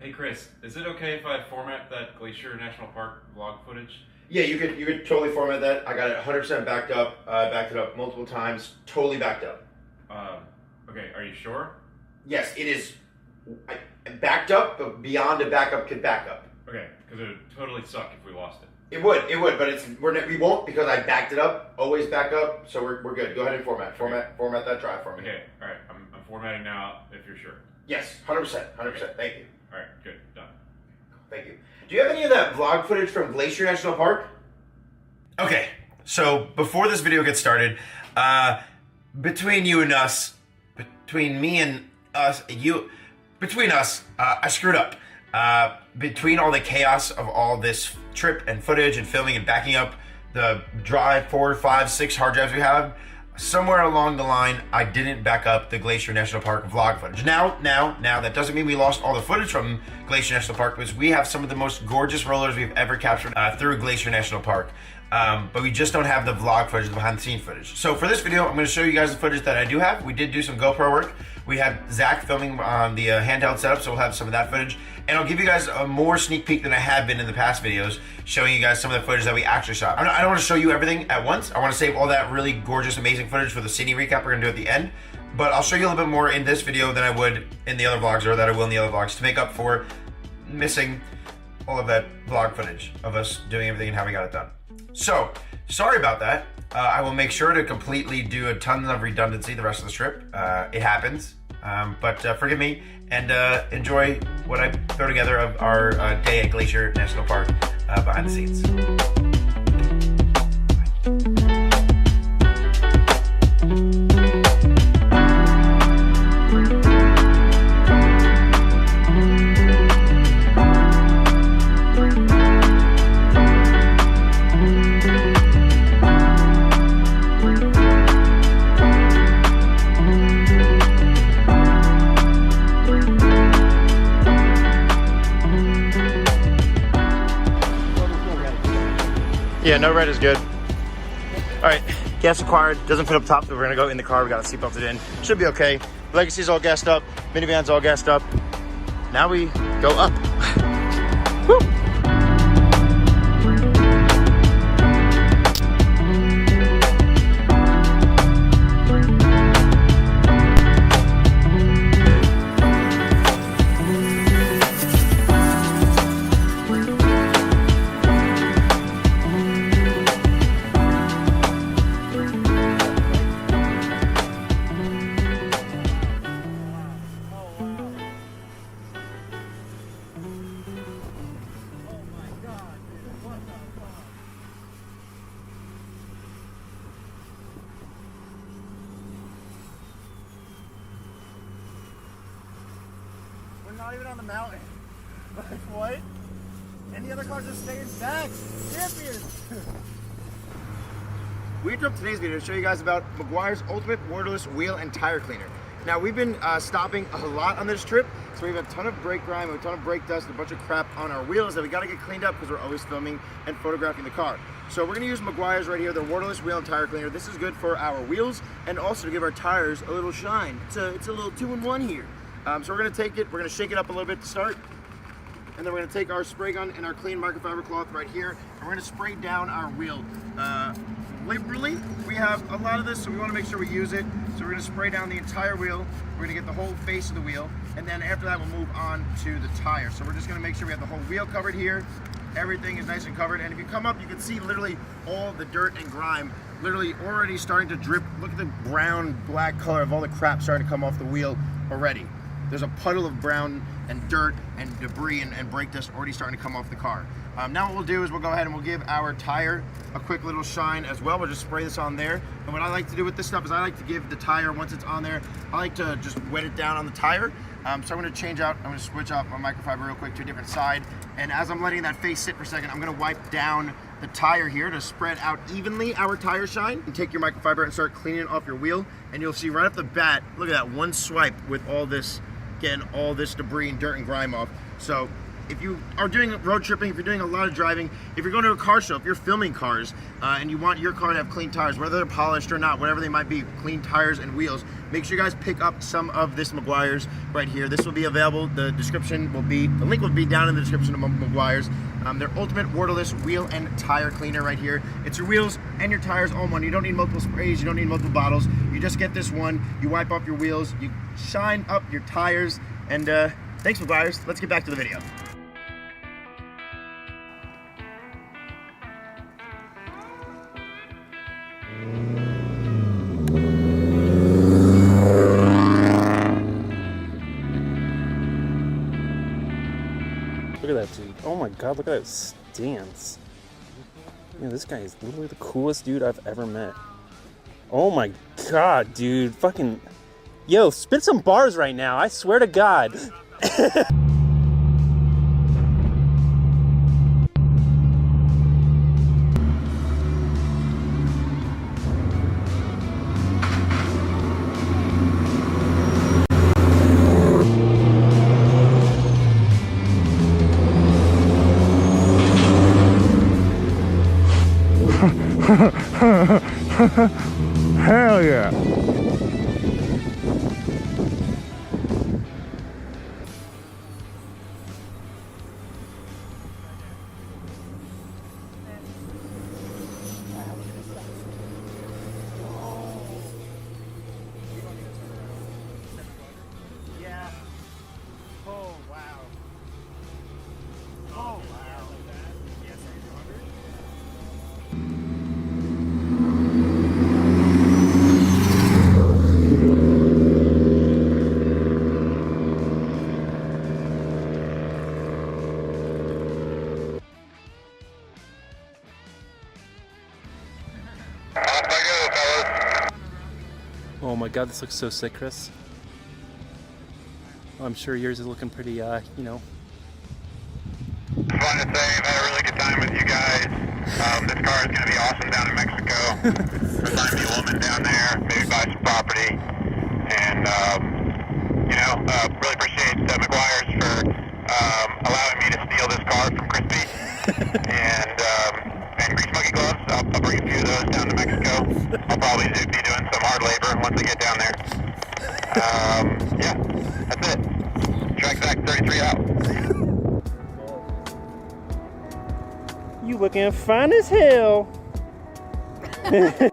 Hey Chris, is it okay if I format that Glacier National Park vlog footage? Yeah, you could totally format that. I got it 100% backed up. Backed it up multiple times. Totally backed up. Okay, are you sure? Yes, it is backed up, but beyond a backup could back up. Okay, because it would totally suck if we lost it. It would, but we won't because I backed it up. Always back up, so we're good. Go ahead and format that drive for me. Okay, all right, I'm formatting now. If you're sure. Yes, 100%. Thank you. All right, good, done. Thank you. Do you have any of that vlog footage from Glacier National Park? Okay, so before this video gets started, between you and us, between me and us, between us, I screwed up. Between all the chaos of all this trip and footage and filming and backing up the drive 4, 5, 6 hard drives we have, somewhere along the line, I didn't back up the Glacier National Park vlog footage. Now, that doesn't mean we lost all the footage from Glacier National Park, because we have some of the most gorgeous rollers we've ever captured through Glacier National Park. But we just don't have the vlog footage, the behind the scenes footage. So for this video, I'm going to show you guys the footage that I do have. We did do some GoPro work. We had Zach filming on the handheld setup, so we'll have some of that footage. And I'll give you guys a more sneak peek than I have been in the past videos, showing you guys some of the footage that we actually shot. I don't want to show you everything at once. I want to save all that really gorgeous, amazing footage for the city recap we're going to do at the end. But I'll show you a little bit more in this video than I would in the other vlogs, or that I will in the other vlogs, to make up for missing all of that vlog footage of us doing everything and how we got it done. So, sorry about that. I will make sure to completely do a ton of redundancy the rest of the trip. It happens, but forgive me and enjoy what I throw together of our day at Glacier National Park behind the scenes. Yeah, no red is good. All right, gas acquired, doesn't fit up top, so we're gonna go in the car. We got a seat belted in, should be okay. Legacy's all gassed up, minivan's all gassed up. Now we go up. Woo! Not even on the mountain. Like what? And the other cars are staying back. Champions! We interrupt today's video to show you guys about Meguiar's Ultimate Waterless Wheel and Tire Cleaner. Now we've been stopping a lot on this trip, so we have a ton of brake grime, a ton of brake dust, and a bunch of crap on our wheels that we gotta get cleaned up because we're always filming and photographing the car. So we're gonna use Meguiar's right here, their waterless wheel and tire cleaner. This is good for our wheels and also to give our tires a little shine. It's a little 2-in-1 here. So we're gonna take it, we're gonna shake it up a little bit to start, and then we're gonna take our spray gun and our clean microfiber cloth right here, and we're gonna spray down our wheel. Liberally, we have a lot of this, so we wanna make sure we use it. So we're gonna spray down the entire wheel, we're gonna get the whole face of the wheel, and then after that we'll move on to the tire. So we're just gonna make sure we have the whole wheel covered here. Everything is nice and covered, and if you come up, you can see literally all the dirt and grime literally already starting to drip. Look at the brown, black color of all the crap starting to come off the wheel already. There's a puddle of brown and dirt and debris and brake dust already starting to come off the car. Now what we'll do is we'll go ahead and we'll give our tire a quick little shine as well. We'll just spray this on there. And what I like to do with this stuff is I like to give the tire, once it's on there, I like to just wet it down on the tire. So I'm gonna switch out my microfiber real quick to a different side. And as I'm letting that face sit for a second, I'm gonna wipe down the tire here to spread out evenly our tire shine. And take your microfiber and start cleaning it off your wheel. And you'll see right off the bat, look at that, one swipe with all this, getting all this debris and dirt and grime off. So if you are doing road tripping, if you're doing a lot of driving, if you're going to a car show, if you're filming cars and you want your car to have clean tires, whether they're polished or not, whatever they might be, clean tires and wheels, make sure you guys pick up some of this Meguiar's right here. This will be available. The link will be down in the description of Meguiar's. Their ultimate wordless wheel and tire cleaner right here. It's your wheels and your tires all in one. You don't need multiple sprays, you don't need multiple bottles. You just get this one, you wipe off your wheels, you shine up your tires, and thanks Meguiar's. Let's get back to the video. Look at that dude. Oh my god, look at that stance. Man, this guy is literally the coolest dude I've ever met. Oh my god, dude. Fucking... Yo, spit some bars right now. I swear to God. Hell yeah. Yeah. Oh, wow. Oh, wow. Yes, oh my god, this looks so sick, Chris. I'm sure yours is looking pretty, you know. Just wanted to say I've had a really good time with you guys. This car is going to be awesome down in Mexico. We're trying to be a woman down there, maybe buy some property. And, you know, really appreciate Meguiar's for allowing me to steal this car from Krispy. And Grease Monkey Gloves, I'll bring a few of those down to Mexico. I'll probably be doing some hard labor once I get down there. Yeah, that's it. Track back 33 out. You looking fine as hell. Hey.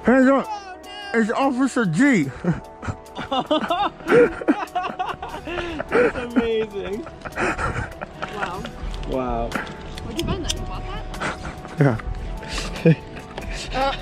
Hands up. It's Officer G. That's amazing. Wow. Wow. Where'd you find that? You bought that? Yeah.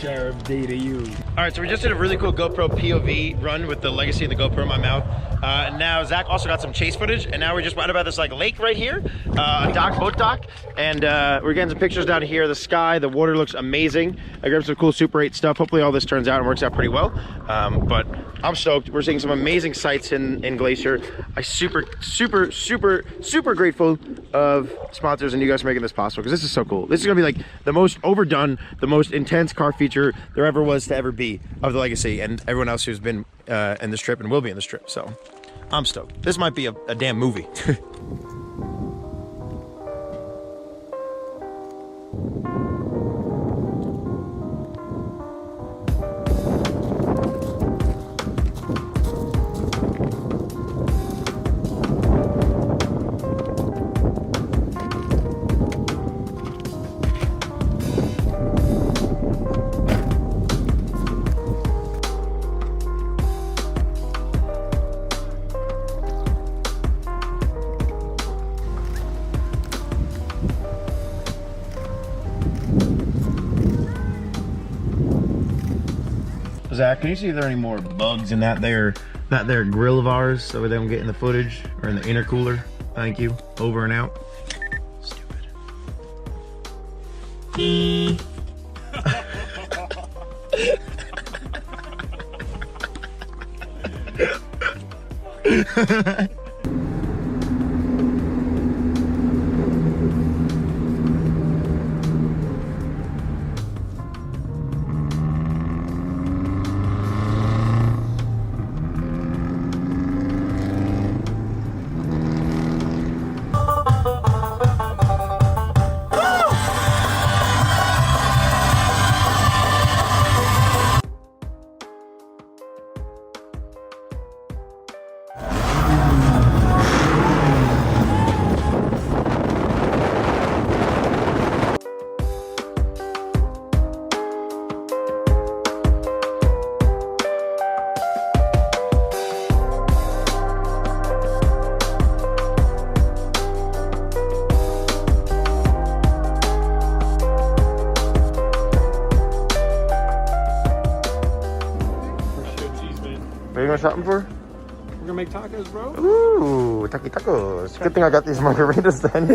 Sheriff D to you. All right, so we just did a really cool GoPro POV run with the legacy of the GoPro in my mouth. And now Zach also got some chase footage, and now we're just right about this like lake right here, a boat dock, and we're getting some pictures down here of the sky. The water looks amazing. I grabbed some cool Super 8 stuff. Hopefully all this turns out and works out pretty well. But I'm stoked. We're seeing some amazing sights in Glacier. I'm super grateful of sponsors and you guys for making this possible, because this is so cool. This is gonna be like the most overdone, the most intense car feature there ever was to ever be of the Legacy, and everyone else who's been in this trip and will be in this trip. So I'm stoked. This might be a damn movie. Zach, can you see if there are any more bugs in that there grill of ours so they don't get in the footage or in the intercooler? Thank you. Over and out. Stupid. What are you gonna shopping for? We're gonna make tacos, bro. Ooh, tacos. Good thing I got these margaritas then.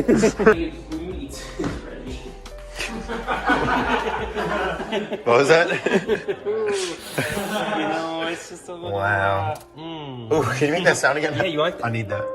What was that? You know, it's just a little. Wow. Ooh, can you make that sound again? Yeah, you like that? I need that.